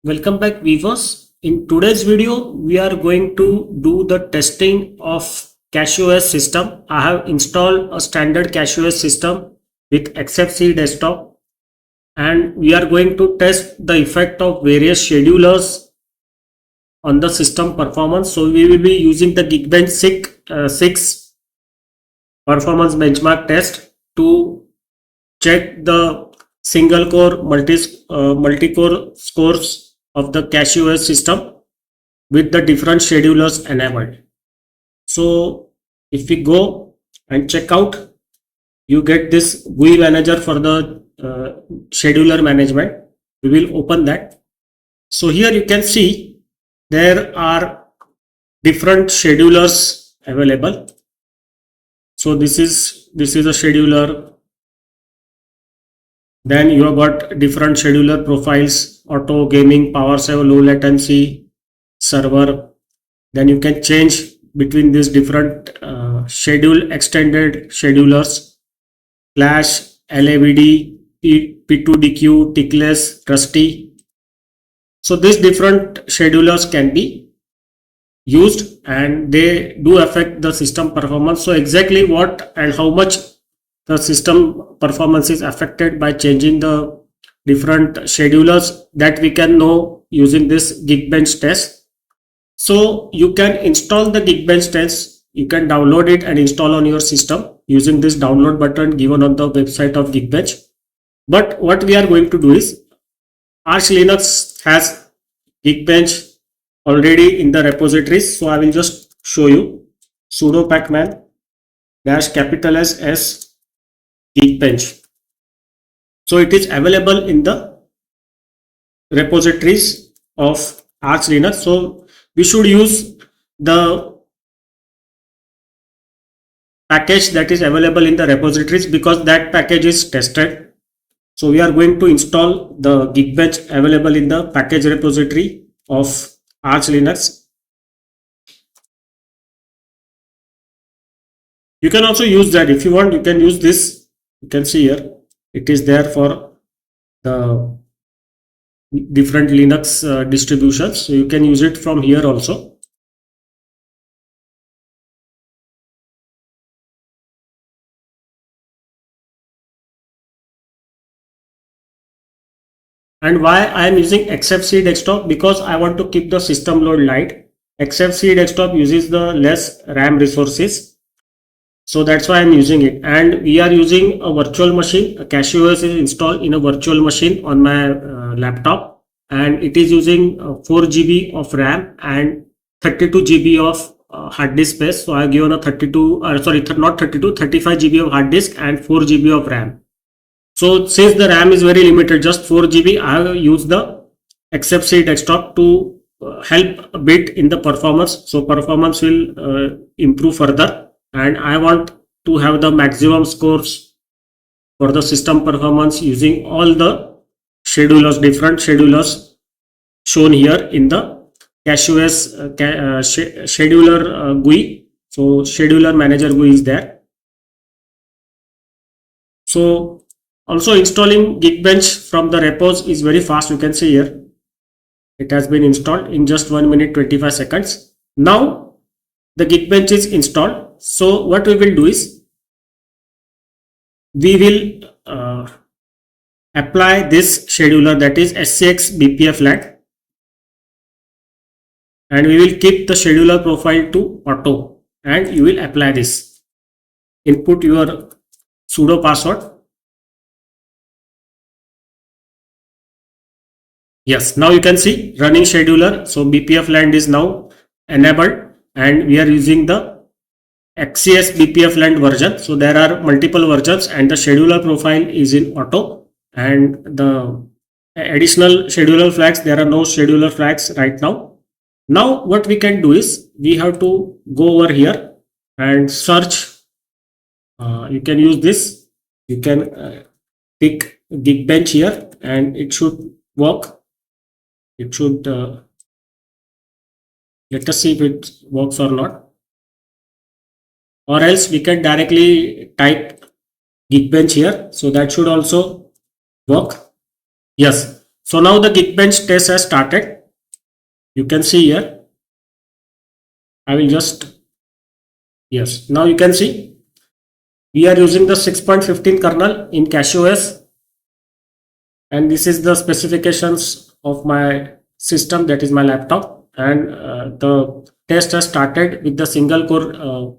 Welcome back viewers. In today's video, we are going to do the testing of CachyOS system. I have installed a standard CachyOS system with XFCE desktop, and we are going to test the effect of various schedulers on the system performance. So we will be using the Geekbench 6 performance benchmark test to check the single core multi-core scores of the CachyOS system with the different schedulers enabled. So if we go and check out, you get this GUI manager for the scheduler management. We will open that. So here you can see there are different schedulers available. So this is a scheduler. Then you have got different scheduler profiles: auto, gaming, power save, low latency, server. Then you can change between these different schedule extended schedulers: Flash, LAVD, P2DQ, tickless, trusty. So these different schedulers can be used and they do affect the system performance. So exactly what and how much the system performance is affected by changing the different schedulers, that we can know using this Geekbench test. So you can install the Geekbench test. You can download it and install on your system using this download button given on the website of Geekbench. But what we are going to do is, Arch Linux has Geekbench already in the repositories. So I will just show you: sudo pacman -S Geekbench. So it is available in the repositories of Arch Linux. So we should use the package that is available in the repositories because that package is tested. So we are going to install the Geekbench available in the package repository of Arch Linux. You can also use that if you want. You can use this. You can see here it is there for the different Linux distributions. So you can use it from here also. And why I am using XFCE desktop? Because I want to keep the system load light. XFCE desktop uses the less RAM resources. So that's why I'm using it. And we are using a virtual machine. CachyOS is installed in a virtual machine on my laptop, and it is using 4 GB of RAM and 32 GB of hard disk space. So I've given a 35 GB of hard disk and 4 GB of RAM. So since the RAM is very limited, just 4 GB, I have used the XFCE desktop to help a bit in the performance. So performance will improve further. And I want to have the maximum scores for the system performance using all the schedulers, different schedulers shown here in the CachyOS scheduler GUI. So scheduler manager GUI is there. So also installing Geekbench from the repos is very fast. You can see here it has been installed in just 1 minute 25 seconds. Now the Geekbench is installed. So what we will do is, we will apply this scheduler, that is SCX BPFLAND, and we will keep the scheduler profile to auto, and you will apply this. Input your sudo password. Yes, now you can see running scheduler. So BPFLAND is now enabled and we are using the XCS BPFLAND version. So there are multiple versions and the scheduler profile is in auto, and the additional scheduler flags, there are no scheduler flags right now. Now what we can do is, we have to go over here and search. You can use this. You can pick Geekbench here and it should work. It should let us see if it works or not. Or else we can directly type Geekbench here. So that should also work. Yes. So now the Geekbench test has started. You can see here. I will just, yes, now you can see we are using the 6.15 kernel in CachyOS, and this is the specifications of my system, that is my laptop, and the test has started with the single core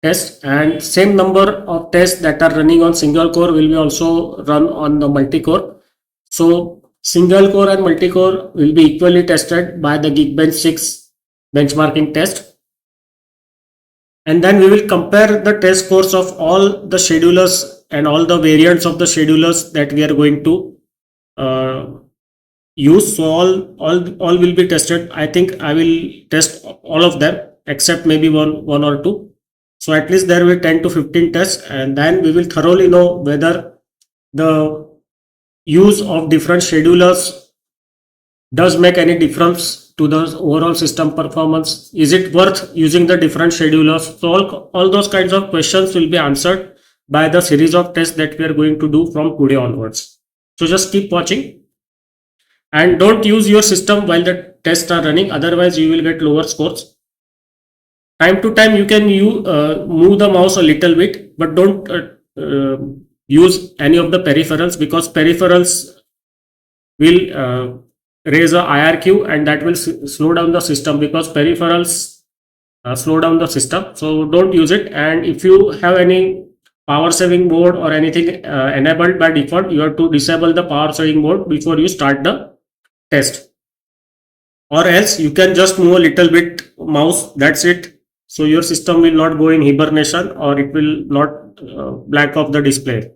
test, and same number of tests that are running on single core will be also run on the multi-core. So single core and multi-core will be equally tested by the Geekbench 6 benchmarking test, and then we will compare the test scores of all the schedulers and all the variants of the schedulers that we are going to uh, use. So all will be tested. I think I will test all of them except maybe one or two. So at least there will be 10 to 15 tests, and then we will thoroughly know whether the use of different schedulers does make any difference to the overall system performance. Is it worth using the different schedulers? So all those kinds of questions will be answered by the series of tests that we are going to do from today onwards. So just keep watching and don't use your system while the tests are running, otherwise you will get lower scores. Time to time you can move the mouse a little bit, but don't use any of the peripherals, because peripherals will raise a IRQ, and that will slow down the system, because peripherals slow down the system. So don't use it, and if you have any power saving mode or anything enabled by default, you have to disable the power saving mode before you start the test, or else you can just move a little bit mouse, that's it. So your system will not go in hibernation, or it will not black off the display.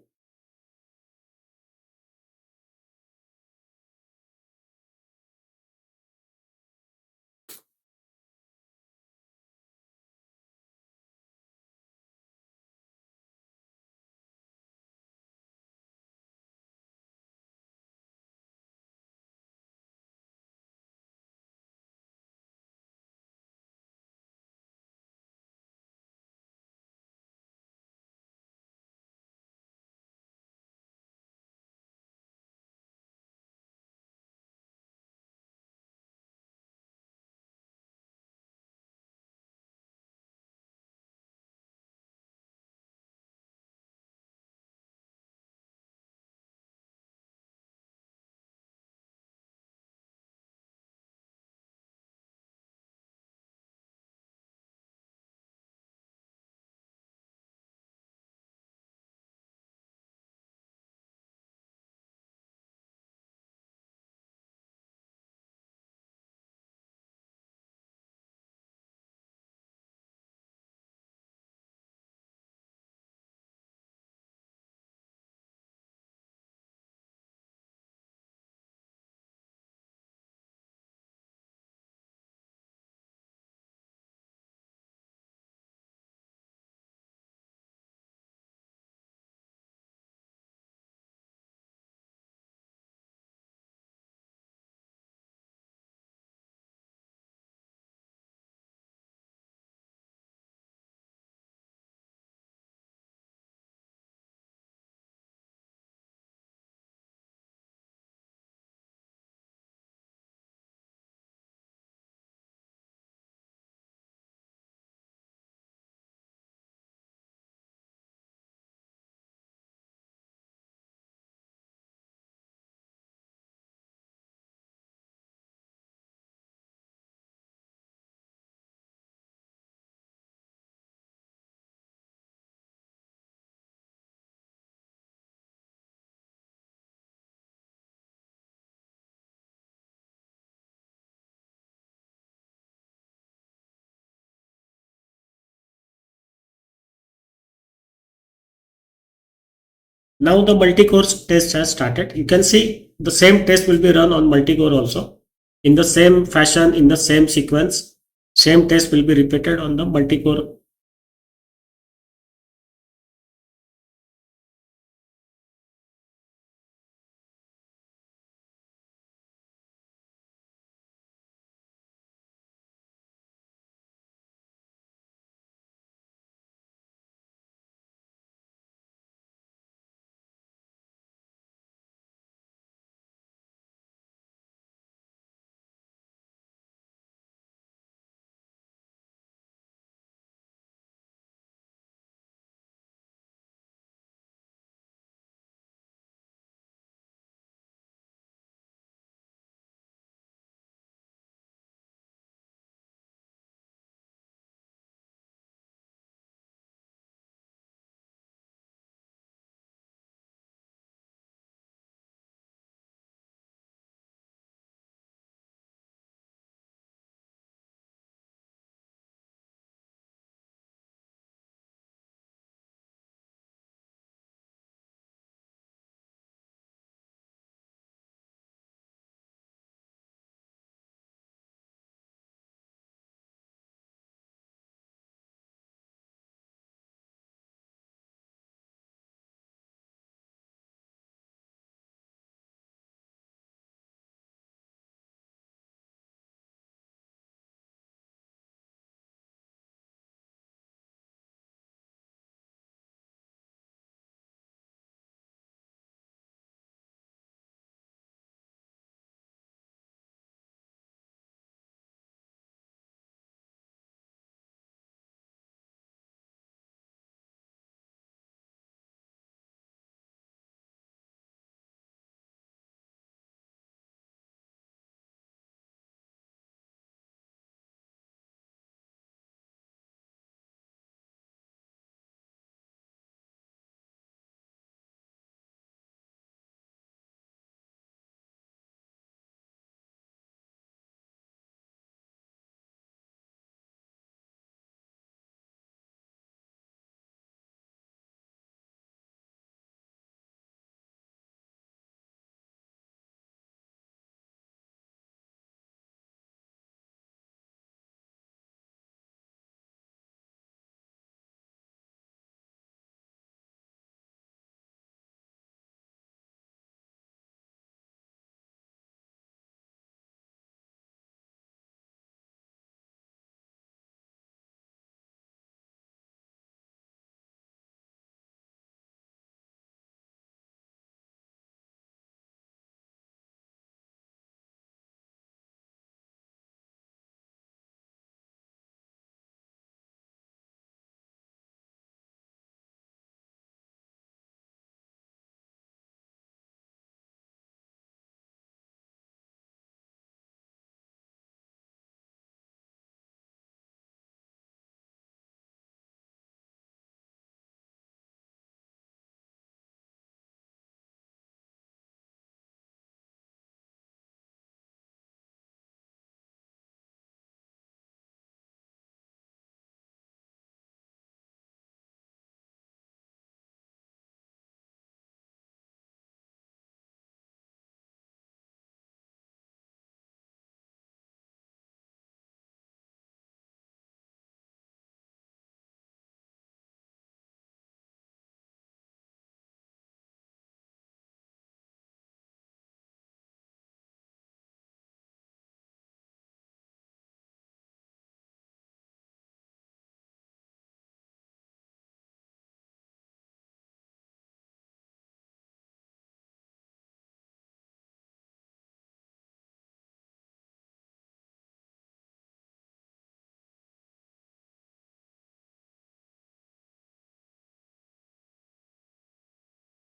Now the multi-core test has started. You can see the same test will be run on multi-core also. In the same fashion, in the same sequence, same test will be repeated on the multi-core.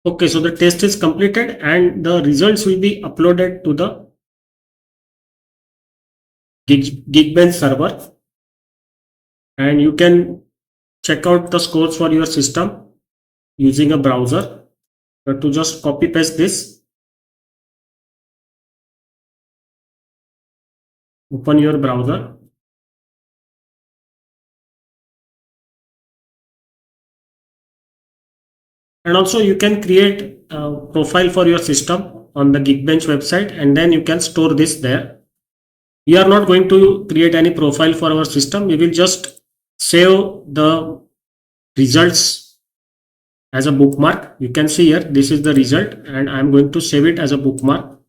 Okay, so the test is completed and the results will be uploaded to the Geekbench server, and you can check out the scores for your system using a browser. To just copy paste this, open your browser, and also you can create a profile for your system on the Geekbench website, and then you can store this there. We are not going to create any profile for our system. We will just save the results as a bookmark. You can see here, this is the result, and I'm going to save it as a bookmark.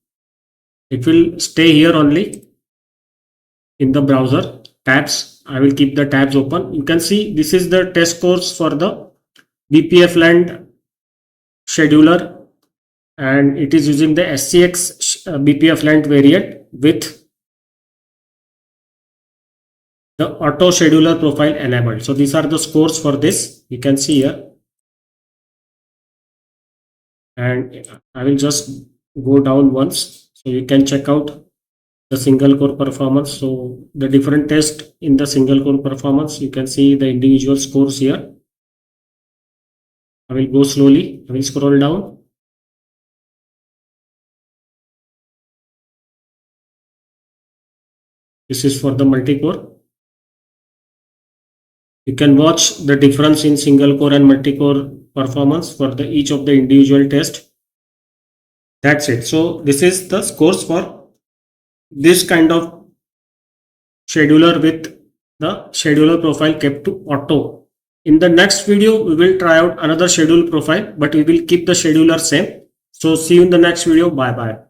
It will stay here only in the browser tabs. I will keep the tabs open. You can see this is the test scores for the BPFLAND scheduler, and it is using the SCX BPFLAND variant with the auto scheduler profile enabled. So these are the scores for this. You can see here, and I will just go down once so you can check out the single core performance. So the different tests in the single core performance, you can see the individual scores here. I will go slowly. I will scroll down. This is for the multi-core. You can watch the difference in single core and multi-core performance for the each of the individual test. That's it. So this is the scores for this kind of scheduler with the scheduler profile kept to auto. In the next video, we will try out another schedule profile, but we will keep the scheduler same. So see you in the next video. Bye bye.